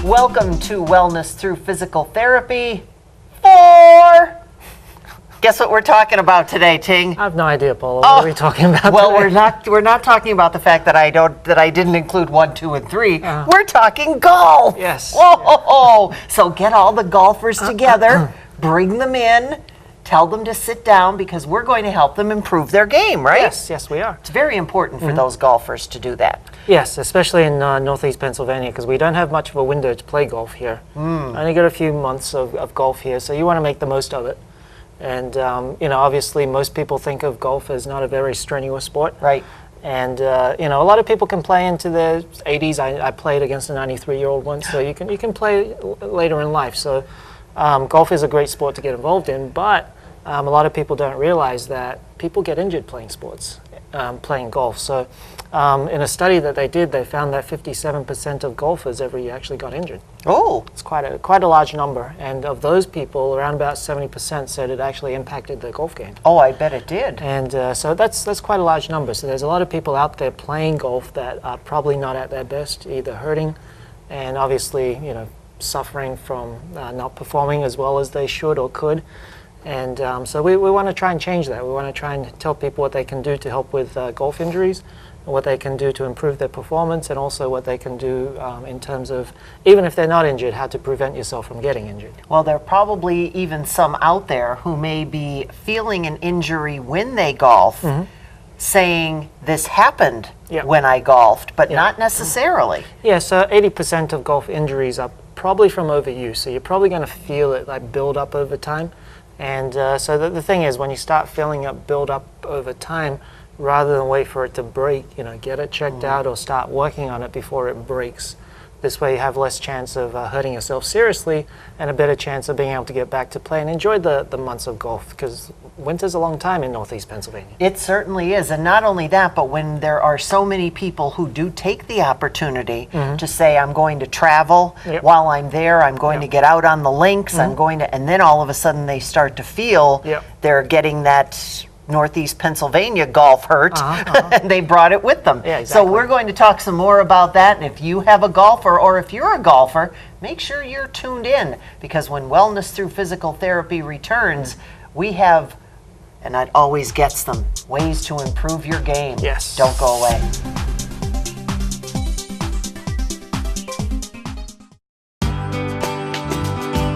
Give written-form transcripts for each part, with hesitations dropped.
Welcome to Wellness Through Physical Therapy 4. Guess what we're talking about today, Ting? I have no idea, Paula. What are we talking about Well, today? we're not talking about the fact that I didn't include 1, 2, and 3. We're talking golf. Yes. Whoa! So get all the golfers together, bring them in, tell them to sit down because we're going to help them improve their game, right? Yes, we are. It's very important for those golfers to do that. Yes, especially in northeast Pennsylvania, because we don't have much of a window to play golf here. Only got a few months of golf here, so you want to make the most of it. And obviously, most people think of golf as not a very strenuous sport. Right. And a lot of people can play into their 80s. I played against a 93-year-old once, so you can play later in life. So golf is a great sport to get involved in, but a lot of people don't realize that people get injured playing sports, playing golf. So in a study that they did, they found that 57% of golfers every year actually got injured. Oh. It's quite a large number. And of those people, around about 70% said it actually impacted their golf game. Oh, I bet it did. And so that's quite a large number. So there's a lot of people out there playing golf that are probably not at their best, either hurting and obviously, suffering from not performing as well as they should or could. And so we want to try and change that. We want to try and tell people what they can do to help with golf injuries, and what they can do to improve their performance, and also what they can do in terms of, even if they're not injured, how to prevent yourself from getting injured. Well, there are probably even some out there who may be feeling an injury when they golf, saying this happened when I golfed, but not necessarily. Yeah, so 80% of golf injuries are probably from overuse, so you're probably going to feel it like build up over time. And so the thing is, when you start feeling it build up over time, rather than wait for it to break, get it checked out or start working on it before it breaks. This way you have less chance of hurting yourself seriously and a better chance of being able to get back to play and enjoy the months of golf, because winter's a long time in northeast Pennsylvania. It certainly is. And not only that, but when there are so many people who do take the opportunity to say, I'm going to travel while I'm there, I'm going to get out on the links, I'm going to, and then all of a sudden they start to feel they're getting that northeast Pennsylvania golf hurt, and they brought it with them. Yeah, exactly. So we're going to talk some more about that, and if you have a golfer or if you're a golfer, make sure you're tuned in, because when Wellness Through Physical Therapy returns, we have, and it always gets them, ways to improve your game. Yes. Don't go away.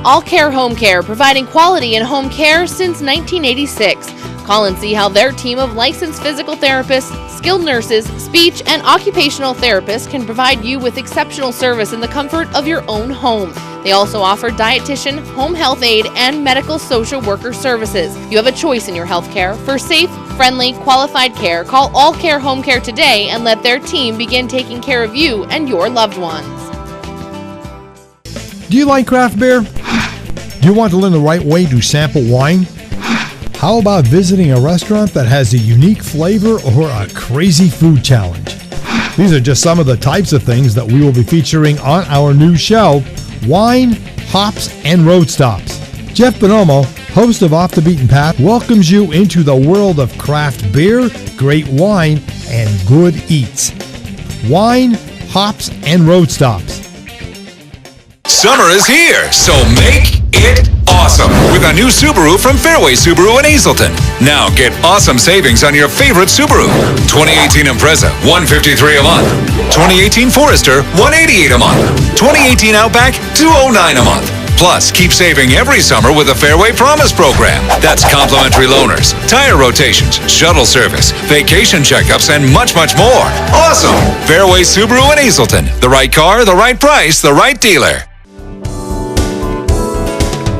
All Care Home Care, providing quality in home care since 1986. Call and see how their team of licensed physical therapists, skilled nurses, speech, and occupational therapists can provide you with exceptional service in the comfort of your own home. They also offer dietitian, home health aide, and medical social worker services. You have a choice in your health care. For safe, friendly, qualified care, call All Care Home Care today and let their team begin taking care of you and your loved ones. Do you like craft beer? Do you want to learn the right way to sample wine? How about visiting a restaurant that has a unique flavor or a crazy food challenge? These are just some of the types of things that we will be featuring on our new show, Wine, Hops, and Road Stops. Jeff Bonomo, host of Off the Beaten Path, welcomes you into the world of craft beer, great wine, and good eats. Wine, Hops, and Road Stops. Summer is here, so make it awesome with a new Subaru from Fairway Subaru in Hazelton. Now get awesome savings on your favorite Subaru. 2018 Impreza, $153 a month. 2018 Forester, $188 a month. 2018 Outback, $209 a month. Plus, keep saving every summer with the Fairway Promise program. That's complimentary loaners, tire rotations, shuttle service, vacation checkups, and much, much more. Awesome! Fairway Subaru in Hazelton. The right car, the right price, the right dealer.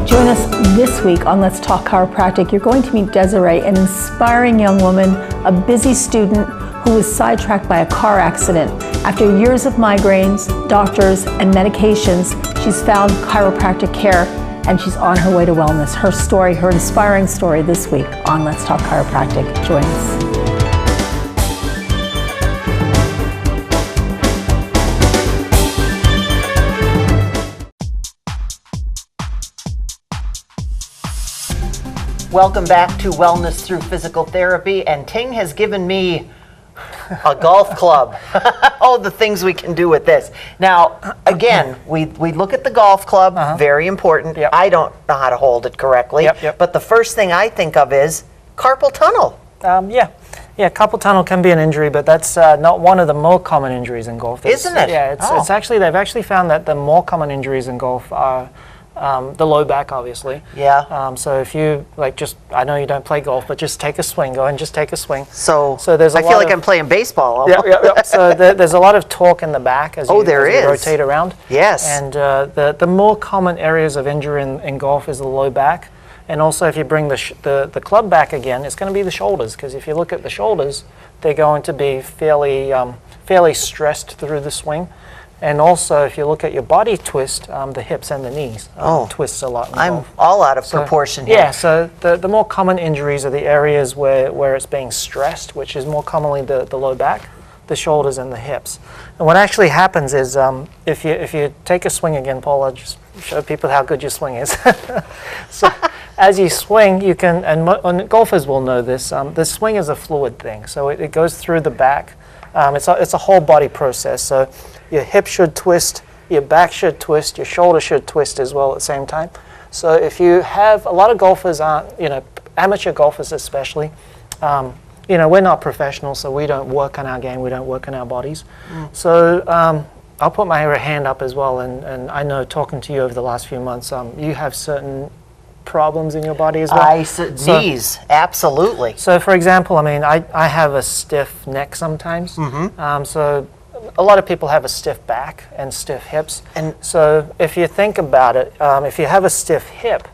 Join us this week on Let's Talk Chiropractic. You're going to meet Desiree, an inspiring young woman, a busy student who was sidetracked by a car accident. After years of migraines, doctors, and medications, she's found chiropractic care and she's on her way to wellness. Her story, her inspiring story this week on Let's Talk Chiropractic. Join us. Welcome back to Wellness Through Physical Therapy, and Ting has given me A golf club. Oh, the things we can do with this. Now, again, we look at the golf club, very important. Yep. I don't know how to hold it correctly, Yep. but the first thing I think of is carpal tunnel. Carpal tunnel can be an injury, but that's not one of the more common injuries in golf. Isn't it? Yeah, it's actually, they've actually found that the more common injuries in golf are the low back, obviously. Yeah. So if you, I know you don't play golf, but just take a swing, go and just take a swing. So there's I feel like I'm playing baseball. Yeah. So there's a lot of torque in the back as you rotate around. Yes. And the more common areas of injury in golf is the low back. And also, if you bring the club back again, it's going to be the shoulders, because if you look at the shoulders, they're going to be fairly stressed through the swing. And also, if you look at your body twist, the hips and the knees twists a lot in golf. I'm all out of proportion here. Yeah, so the more common injuries are the areas where it's being stressed, which is more commonly the low back, the shoulders, and the hips. And what actually happens is, if you take a swing again, Paul, I'll just show people how good your swing is. So as you swing, you can, and golfers will know this, the swing is a fluid thing. So it goes through the back. It's a whole body process. So your hip should twist, your back should twist, your shoulder should twist as well at the same time. So if you have, a lot of golfers aren't, amateur golfers especially, we're not professionals, so we don't work on our game, we don't work on our bodies. So I'll put my hand up as well, and I know, talking to you over the last few months, you have certain problems in your body as well. Knees, absolutely. So for example, I have a stiff neck sometimes. So a lot of people have a stiff back and stiff hips. And so if you think about it, if you have a stiff hip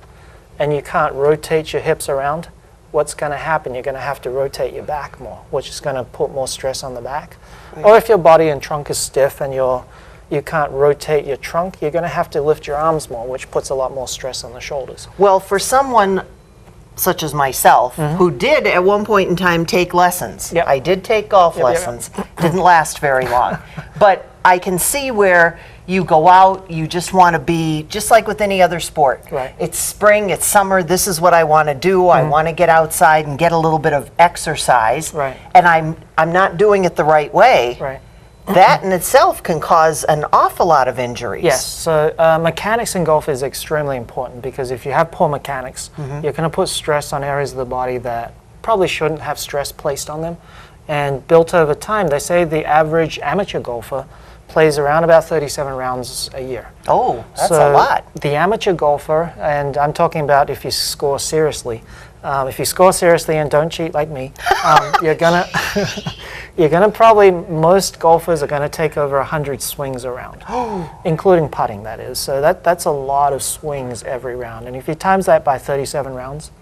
and you can't rotate your hips around, what's going to happen? You're going to have to rotate your back more, which is going to put more stress on the back. Right. Or if your body and trunk is stiff and you can't rotate your trunk, you're going to have to lift your arms more, which puts a lot more stress on the shoulders. Well, for someone such as myself, who did at one point in time take lessons, I did take golf lessons, didn't last very long, but I can see where you go out, you just want to be, just like with any other sport. Right. It's spring, it's summer, this is what I want to do. I want to get outside and get a little bit of exercise. Right. And I'm not doing it the right way. Right. That in itself can cause an awful lot of injuries. Yes, so mechanics in golf is extremely important, because if you have poor mechanics, you're going to put stress on areas of the body that probably shouldn't have stress placed on them. And built over time, they say the average amateur golfer plays around about 37 rounds a year. Oh, that's a lot. The amateur golfer, and I'm talking about if you score seriously, if you score seriously and don't cheat like me, you're gonna probably, most golfers are gonna take over 100 swings around, including putting, that is. So that's a lot of swings every round. And if you times that by 37 rounds,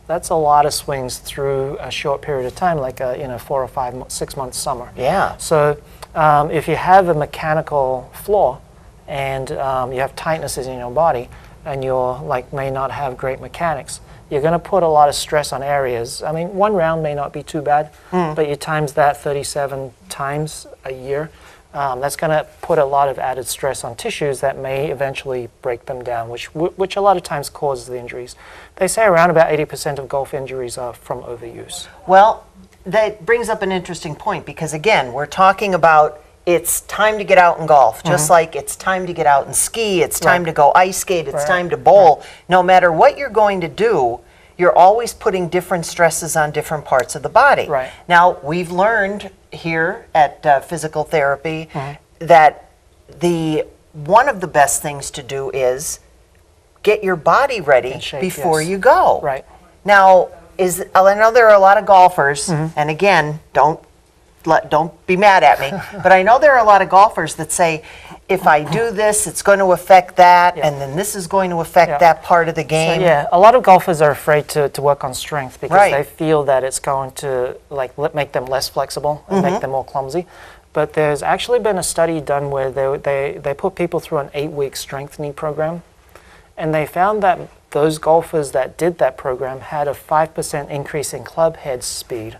that's a lot of swings through a short period of time, like a 4 or 5, 6 month summer. Yeah. So if you have a mechanical flaw and you have tightnesses in your body, and you're may not have great mechanics, you're going to put a lot of stress on areas. I mean, one round may not be too bad, but you times that 37 times a year, that's going to put a lot of added stress on tissues that may eventually break them down, which a lot of times causes the injuries. They say around about 80% of golf injuries are from overuse. Well, that brings up an interesting point, because again, we're talking about it's time to get out and golf, just like it's time to get out and ski, it's time to go ice skate, it's time to bowl. No matter what you're going to do, you're always putting different stresses on different parts of the body. Right. Now, we've learned here at Physical Therapy that one of the best things to do is get your body ready before you go. Right. Now, I know there are a lot of golfers, and again, don't be mad at me, but I know there are a lot of golfers that say, if I do this, it's going to affect that, and then this is going to affect that part of the game. So, a lot of golfers are afraid to work on strength, because they feel that it's going to make them less flexible and make them more clumsy. But there's actually been a study done where they put people through an 8-week strengthening program, and they found that those golfers that did that program had a 5% increase in club head speed.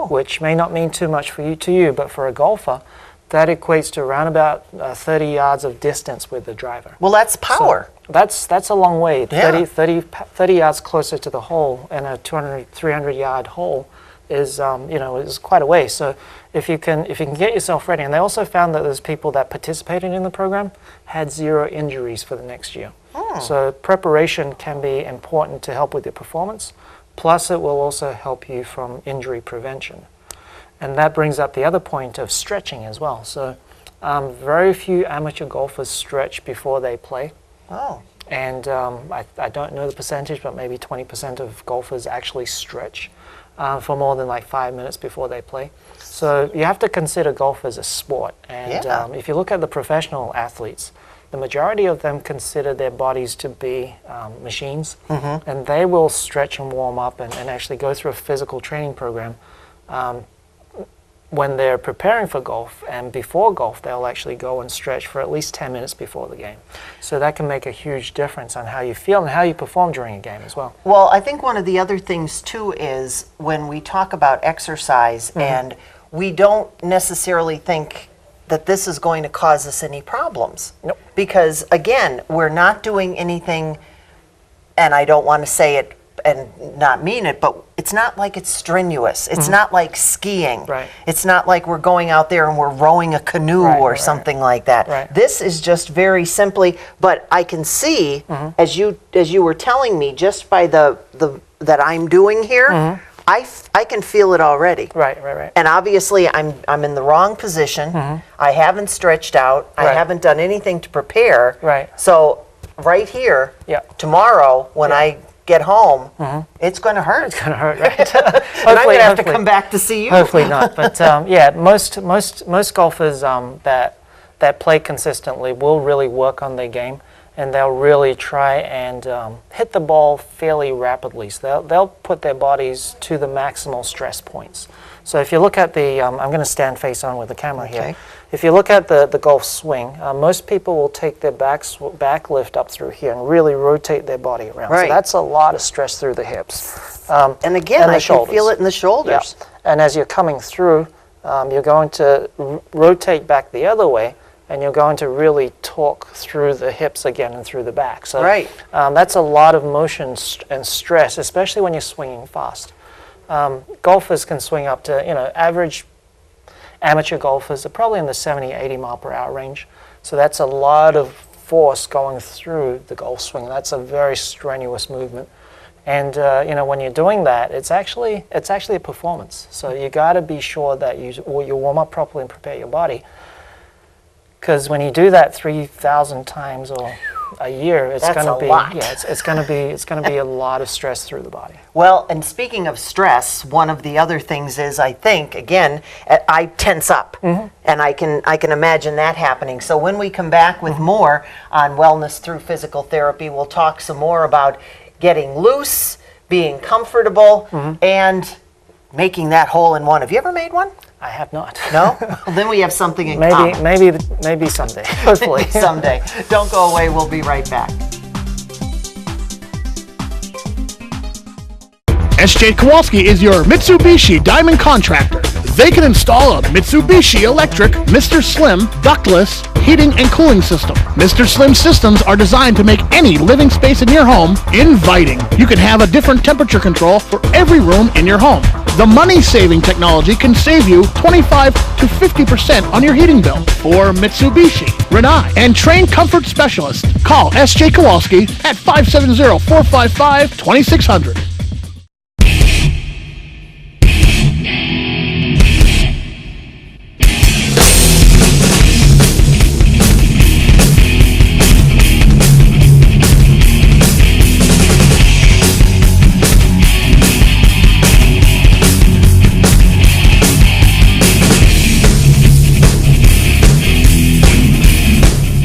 Which may not mean too much to you, but for a golfer, that equates to around about 30 yards of distance with the driver. Well, that's power. So that's a long way. 30 yards closer to the hole in a 200, 300 yard hole. is is quite a way. So if you can get yourself ready, and they also found that those people that participated in the program had 0 injuries for the next year. So preparation can be important to help with your performance. Plus, it will also help you from injury prevention. And that brings up the other point of stretching as well. So very few amateur golfers stretch before they play. Oh. And I don't know the percentage, but maybe 20% of golfers actually stretch for more than like 5 minutes before they play. So you have to consider golf as a sport. And if you look at the professional athletes, the majority of them consider their bodies to be machines, and they will stretch and warm up and actually go through a physical training program when they're preparing for golf, and before golf they'll actually go and stretch for at least 10 minutes before the game. So that can make a huge difference on how you feel and how you perform during a game as well. Well, I think one of the other things too is when we talk about exercise and we don't necessarily think that this is going to cause us any problems. Nope. Because again, we're not doing anything, and I don't want to say it and not mean it, but it's not like it's strenuous. It's not like skiing. Right. It's not like we're going out there and we're rowing a canoe or something like that. Right. This is just very simply, but I can see as you were telling me, just by the that I'm doing here, I can feel it already. Right. And obviously I'm in the wrong position. I haven't stretched out. I haven't done anything to prepare. Right. So right here, tomorrow when I get home, it's going to hurt. It's going to hurt, right? And I'm going to have to come back to see you. Hopefully not. But yeah, most golfers that play consistently will really work on their game, and they'll really try and hit the ball fairly rapidly. So they'll put their bodies to the maximal stress points. So if you look at the, I'm going to stand face on with the camera here. If you look at the golf swing, most people will take their back lift up through here and really rotate their body around. Right. So that's a lot of stress through the hips. And again, and the I can shoulders. feel it in the shoulders. Yeah. And as you're coming through, you're going to rotate back the other way, and you're going to really torque through the hips again and through the back. So that's a lot of motion and stress, especially when you're swinging fast. Golfers can swing up to, average amateur golfers are probably in the 70, 80 mile per hour range. So that's a lot of force going through the golf swing. That's a very strenuous movement. And when you're doing that, it's actually a performance. So you got to be sure that you warm up properly and prepare your body. Because when you do that 3,000 times or a year, it's going to be it's going to be a lot of stress through the body. Well, and speaking of stress, one of the other things is, I think, again, I tense up, and I can imagine that happening. So when we come back with more on wellness through physical therapy, we'll talk some more about getting loose, being comfortable, and making that hole in one. Have you ever made one? I have not. No? Well, then we have something in common. Maybe someday. Hopefully. Someday. Don't go away. We'll be right back. SJ Kowalski is your Mitsubishi Diamond Contractor. They can install a Mitsubishi electric Mr. Slim ductless heating and cooling system. Mr. Slim systems are designed to make any living space in your home inviting. You can have a different temperature control for every room in your home. The money-saving technology can save you 25 to 50% on your heating bill. For Mitsubishi, Rinnai, and trained comfort specialists, call SJ Kowalski at 570-455-2600.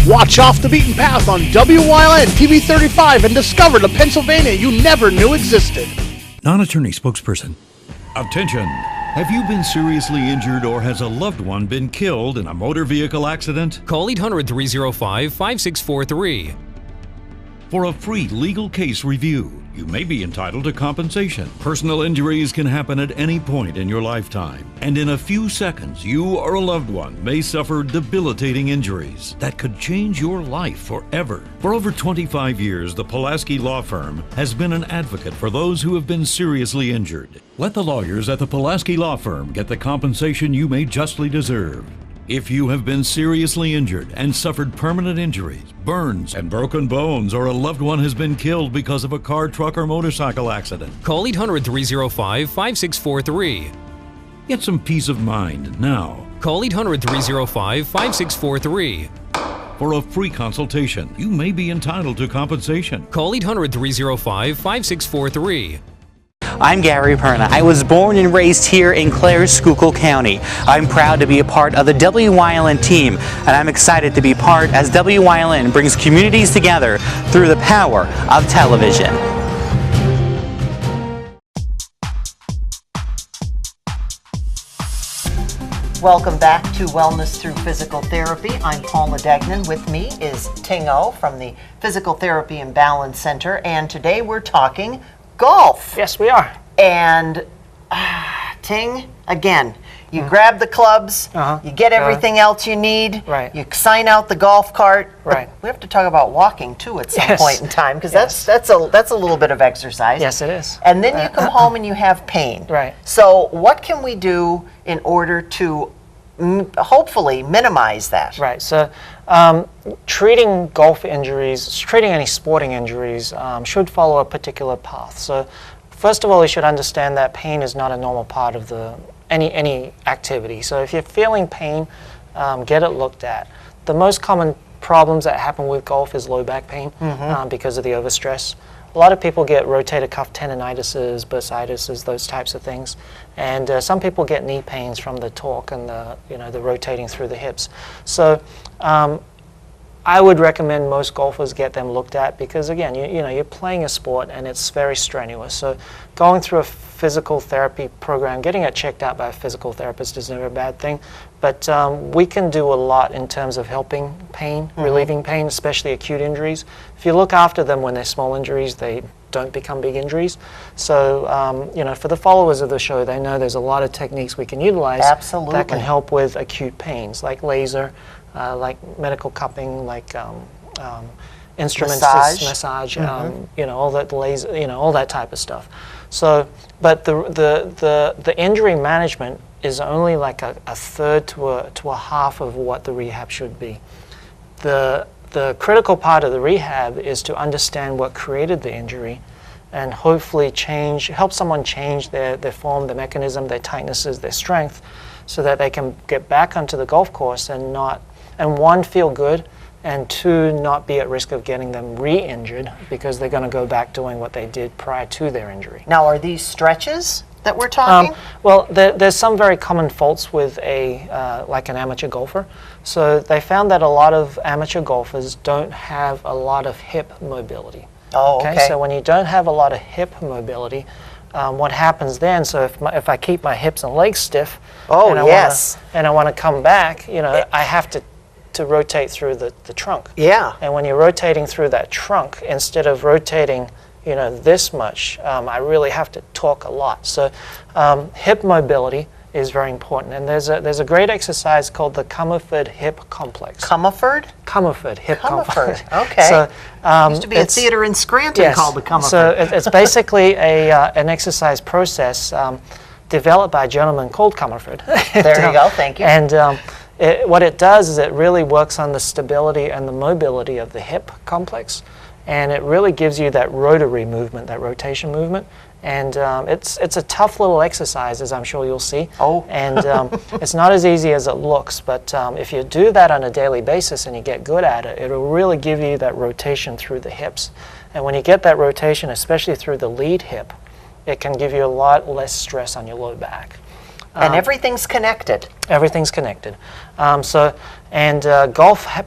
Watch Off the Beaten Path on WYLN TV 35 and discover the Pennsylvania you never knew existed. Non-attorney spokesperson. Attention! Have you been seriously injured or has a loved one been killed in a motor vehicle accident? Call 800-305-5643. For a free legal case review, you may be entitled to compensation. Personal injuries can happen at any point in your lifetime, and in a few seconds, you or a loved one may suffer debilitating injuries that could change your life forever. For over 25 years, the Pulaski Law Firm has been an advocate for those who have been seriously injured. Let the lawyers at the Pulaski Law Firm get the compensation you may justly deserve. If you have been seriously injured and suffered permanent injuries, burns, and broken bones, or a loved one has been killed because of a car, truck, or motorcycle accident, call 800-305-5643. get some peace of mind now. Call 800-305-5643. For a free consultation, you may be entitled to compensation. Call 800-305-5643. I'm Gary Perna. I was born and raised here in Clare, Schuylkill County. I'm proud to be a part of the WYLN team, and I'm excited to be part as WYLN brings communities together through the power of television. Welcome back to Wellness Through Physical Therapy. I'm Paula Degnan. With me is Ting-O from the Physical Therapy and Balance Center, and today we're talking golf. Yes, we are. And Ting, again, you grab the clubs, you get everything else you need, you sign out the golf cart. Right. We have to talk about walking too at some point in time, because Yes. that's a little bit of exercise. Yes, it is. And then you come home and you have pain. Right. So what can we do in order to hopefully minimize that? Right. So treating golf injuries, treating any sporting injuries should follow a particular path. So first of all, you should understand that pain is not a normal part of any activity. So if you're feeling pain, get it looked at. The most common problems that happen with golf is low back pain because of the overstress. A lot of people get rotator cuff tendinitises, bursitis, those types of things, and some people get knee pains from the torque and the rotating through the hips. So I would recommend most golfers get them looked at because, again, you're playing a sport and it's very strenuous. So going through a physical therapy program, getting it checked out by a physical therapist is never a bad thing. But we can do a lot in terms of helping pain, relieving pain, especially acute injuries. If you look after them when they're small injuries, they don't become big injuries. So, for the followers of the show, they know there's a lot of techniques we can utilize that can help with acute pains, like laser, like medical cupping, like instruments, massage, all that laser, all that type of stuff. So, but the injury management is only like a third to a half of what the rehab should be. The critical part of the rehab is to understand what created the injury and hopefully help someone change their form, their mechanism, their tightnesses, their strength, so that they can get back onto the golf course and one, feel good, and two, not be at risk of getting them re-injured because they're going to go back doing what they did prior to their injury. Now, are these stretches that we're talking? Well, there's some very common faults with like an amateur golfer. So they found that a lot of amateur golfers don't have a lot of hip mobility. Oh, okay. So when you don't have a lot of hip mobility, what happens then, so if I keep my hips and legs stiff, and I want to come back, I have to rotate through the trunk. Yeah. And when you're rotating through that trunk, instead of rotating, this much, I really have to torque a lot. So hip mobility is very important. And there's a great exercise called the Comerford Hip Complex. Comerford? Comerford Hip Complex. Okay. So, used to be a theater in Scranton called the Comerford. So it's basically an exercise process developed by a gentleman called Comerford. There you go, thank you. And what it does is it really works on the stability and the mobility of the hip complex, and it really gives you that rotary movement, that rotation movement. And it's a tough little exercise, as I'm sure you'll see. Oh. And it's not as easy as it looks, but if you do that on a daily basis and you get good at it, it'll really give you that rotation through the hips. And when you get that rotation, especially through the lead hip, it can give you a lot less stress on your low back. And everything's connected. Everything's connected. Golf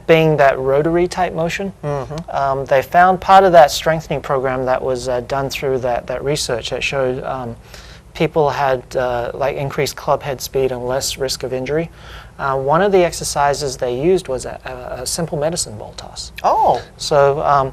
being that rotary type motion, they found part of that strengthening program that was done through that research that showed people had like increased club head speed and less risk of injury. One of the exercises they used was a simple medicine ball toss. Oh. So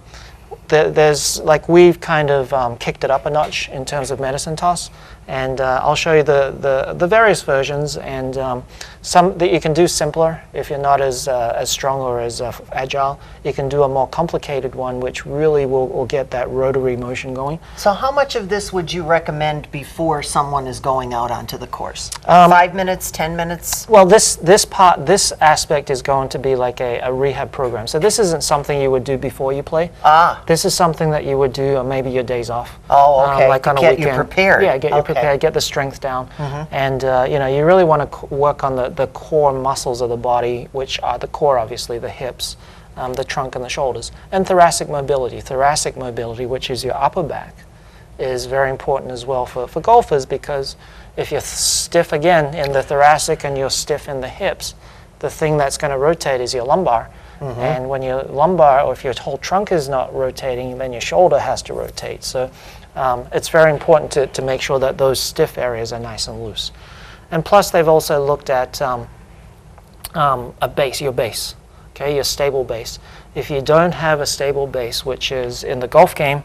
there's like we've kind of kicked it up a notch in terms of medicine toss, and I'll show you the various versions, and some that you can do simpler if you're not as strong or as agile. You can do a more complicated one, which really will get that rotary motion going. So how much of this would you recommend before someone is going out onto the course? 5 minutes, 10 minutes? Well, this aspect is going to be like a rehab program. So this isn't something you would do before you play. This is something that you would do on maybe your days off. Oh, okay. Like on a get weekend. you prepared. Yeah, get you prepared, get the strength down, and you know, you really want to work on the core muscles of the body, which are the core, obviously, the hips, the trunk, and the shoulders, and thoracic mobility. Thoracic mobility, which is your upper back, is very important as well for golfers, because if you're stiff again in the thoracic and you're stiff in the hips, the thing that's going to rotate is your lumbar. And when your lumbar, or if your whole trunk is not rotating, then your shoulder has to rotate. So it's very important to make sure that those stiff areas are nice and loose. And plus, they've also looked at a base, your base, okay, your stable base. If you don't have a stable base, which is in the golf game,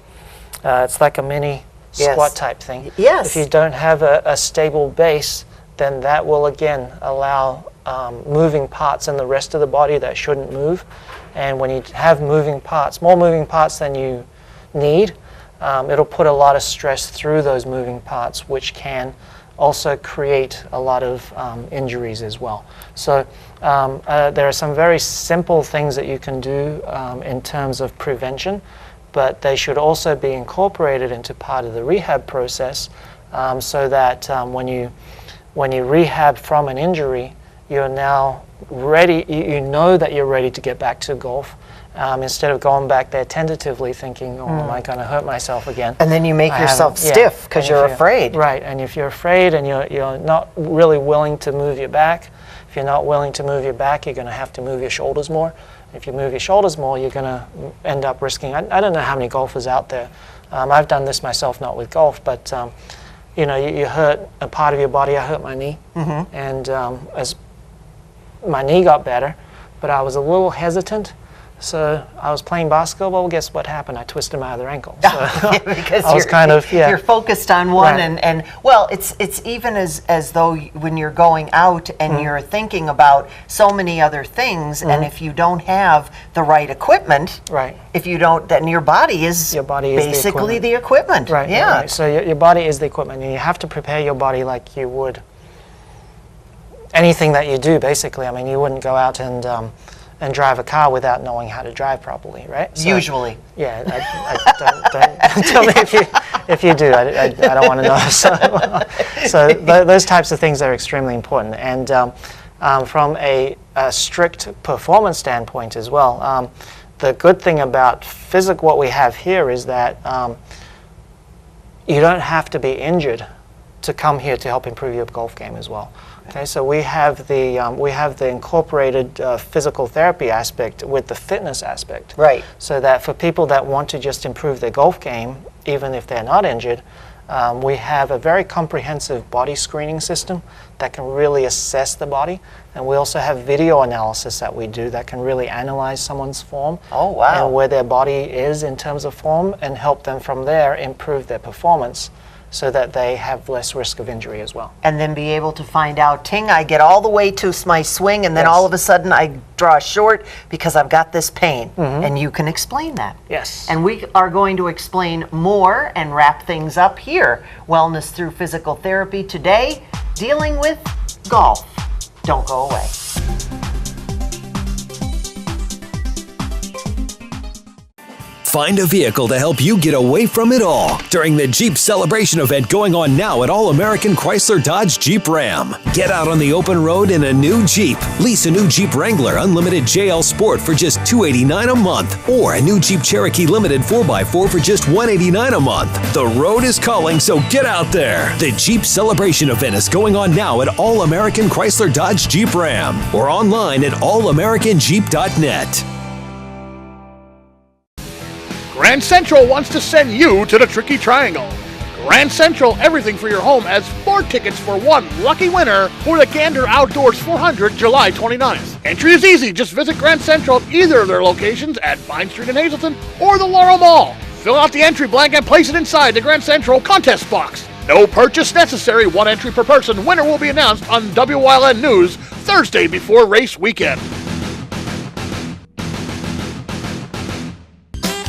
it's like a mini squat type thing. Yes. If you don't have a stable base, then that will again allow moving parts in the rest of the body that shouldn't move. And when you have moving parts, more moving parts than you need, it'll put a lot of stress through those moving parts, which can also create a lot of injuries as well. So there are some very simple things that you can do in terms of prevention, but they should also be incorporated into part of the rehab process, so that when you rehab from an injury, you're now ready, you know that you're ready to get back to golf, instead of going back there tentatively thinking, oh, am I going to hurt myself again? And then you make yourself stiff because you're afraid. Right, and if you're afraid and you're not really willing to move your back, if you're not willing to move your back, you're going to have to move your shoulders more. If you move your shoulders more, you're going to end up risking, I don't know how many golfers out there, I've done this myself, not with golf, but you know, you hurt a part of your body. I hurt my knee, and as my knee got better, but I was a little hesitant. So I was playing basketball. Well, guess what happened? I twisted my other ankle. So because I was you're focused on one, and well, it's even as though when you're going out and you're thinking about so many other things, and if you don't have the right equipment, if you don't, then your body is basically the equipment. Right. Yeah. Right. So your body is the equipment, and you have to prepare your body like you would anything that you do. Basically, I mean, you wouldn't go out and drive a car without knowing how to drive properly, right? So, usually. Yeah, don't tell me if you do. I don't want to know. So those types of things are extremely important. And from a strict performance standpoint as well, the good thing about Fyzical, what we have here, is that you don't have to be injured to come here to help improve your golf game as well. Okay, so we have the incorporated physical therapy aspect with the fitness aspect. Right. So that for people that want to just improve their golf game, even if they're not injured, we have a very comprehensive body screening system that can really assess the body, and we also have video analysis that we do that can really analyze someone's form. Oh, wow. And where their body is in terms of form, and help them from there improve their performance, so that they have less risk of injury as well. And then be able to find out, Ting, I get all the way to my swing, and then all of a sudden I draw short because I've got this pain. And you can explain that. Yes. And we are going to explain more and wrap things up here. Wellness Through Physical Therapy today, dealing with golf. Don't go away. Find a vehicle to help you get away from it all during the Jeep Celebration event going on now at All-American Chrysler Dodge Jeep Ram. Get out on the open road in a new Jeep. Lease a new Jeep Wrangler Unlimited JL Sport for just $289 a month, or a new Jeep Cherokee Limited 4x4 for just $189 a month. The road is calling, so get out there. The Jeep Celebration event is going on now at All-American Chrysler Dodge Jeep Ram, or online at allamericanjeep.net. Grand Central wants to send you to the Tricky Triangle. Grand Central Everything for Your Home has 4 tickets for one lucky winner for the Gander Outdoors 400 July 29th. Entry is easy. Just visit Grand Central at either of their locations at Vine Street in Hazleton or the Laurel Mall. Fill out the entry blank and place it inside the Grand Central contest box. No purchase necessary. 1 entry per person. Winner will be announced on WYLN News Thursday before race weekend.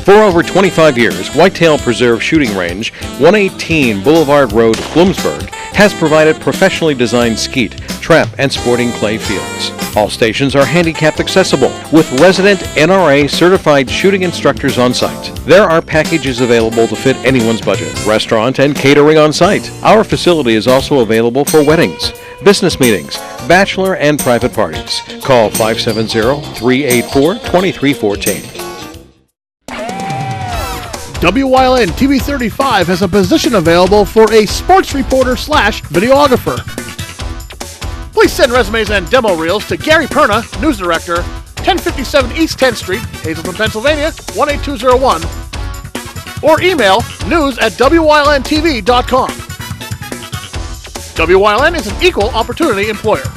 For over 25 years, Whitetail Preserve Shooting Range, 118 Boulevard Road, Bloomsburg, has provided professionally designed skeet, trap, and sporting clay fields. All stations are handicap accessible, with resident NRA certified shooting instructors on site. There are packages available to fit anyone's budget, restaurant and catering on site. Our facility is also available for weddings, business meetings, bachelor and private parties. Call 570-384-2314. WYLN TV 35 has a position available for a sports reporter / videographer. Please send resumes and demo reels to Gary Perna, News Director, 1057 East 10th Street, Hazleton, Pennsylvania, 18201, or email news@WYLNTV.com. WYLN is an equal opportunity employer.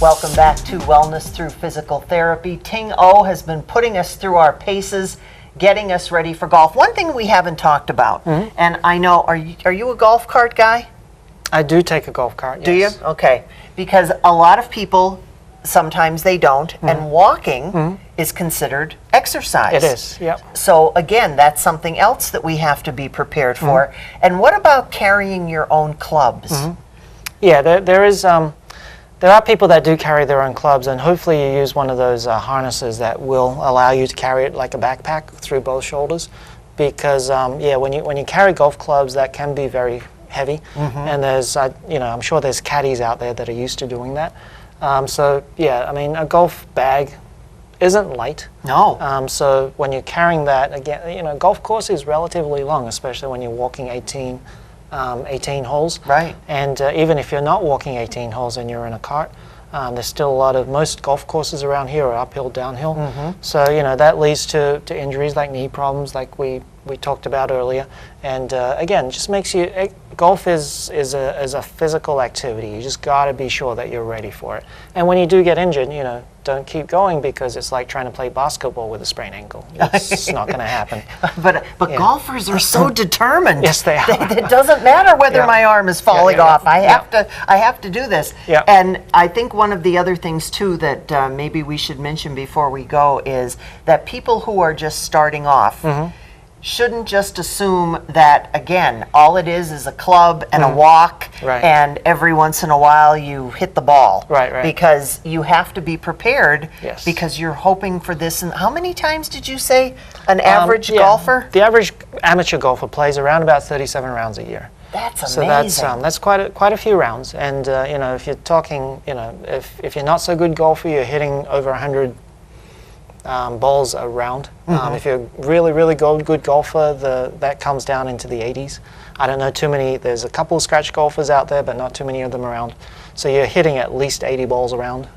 Welcome back to Wellness Through Physical Therapy. Ting O has been putting us through our paces, getting us ready for golf. One thing we haven't talked about, and I know, are you a golf cart guy? I do take a golf cart, yes. Do you? Okay. Because a lot of people, sometimes they don't, and walking is considered exercise. It is, yep. So again, that's something else that we have to be prepared for. And what about carrying your own clubs? Yeah, there are people that do carry their own clubs, and hopefully you use one of those harnesses that will allow you to carry it like a backpack through both shoulders. Because when you carry golf clubs, that can be very heavy, and there's I'm sure there's caddies out there that are used to doing that. So yeah, I mean, a golf bag isn't light. No. So when you're carrying that, again, golf course is relatively long, especially when you're walking 18 holes. Right. And even if you're not walking 18 holes and you're in a cart, there's still most golf courses around here are uphill, downhill. So, that leads to injuries like knee problems like we talked about earlier. And again, just makes you, golf is a physical activity. You just got to be sure that you're ready for it. And when you do get injured, don't keep going, because it's like trying to play basketball with a sprained ankle. It's not going to happen. But golfers are so determined. Yes, they are. It doesn't matter whether my arm is falling off. I have to do this. Yeah. And I think one of the other things too that maybe we should mention before we go is that people who are just starting off shouldn't just assume that, again, all it is a club and a walk, and every once in a while you hit the ball. Right. Because you have to be prepared, Yes. because you're hoping for this. And how many times did you say an average golfer? The average amateur golfer plays around about 37 rounds a year. That's So amazing. that's quite a few rounds. And if you're talking, if you're not so good golfer, you're hitting over 100 balls a round. If you're really good golfer, that comes down into the 80s. I don't know too many. There's a couple of scratch golfers out there, but not too many of them around. So you're hitting at least 80 balls around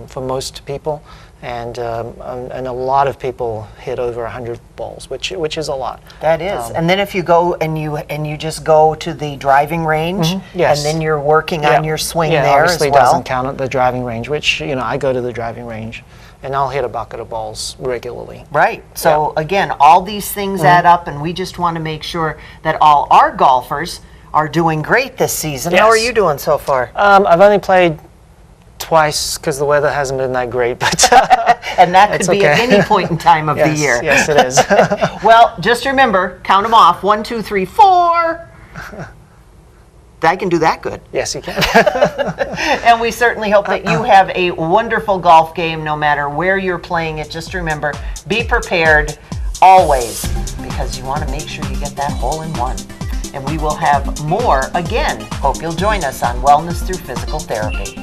for most people, and a lot of people hit over 100 balls, which is a lot. That is. And then if you go and you just go to the driving range, Yes. and then you're working on your swing there obviously as well. doesn't count at the driving range, which I go to the driving range, and I'll hit a bucket of balls regularly. Right. So again, all these things add up, and we just want to make sure that all our golfers are doing great this season. How are Yes. you doing so far? I've only played twice because the weather hasn't been that great, but And that could it's be at okay. any point in time of the year. Yes, it is. Well, just remember, count them off. 1, 2, 3, 4. I can do that good. Yes, you can. And we certainly hope that you have a wonderful golf game no matter where you're playing it. Just remember, be prepared always, because you want to make sure you get that hole in one. And we will have more again. Hope you'll join us on Wellness Through Physical Therapy.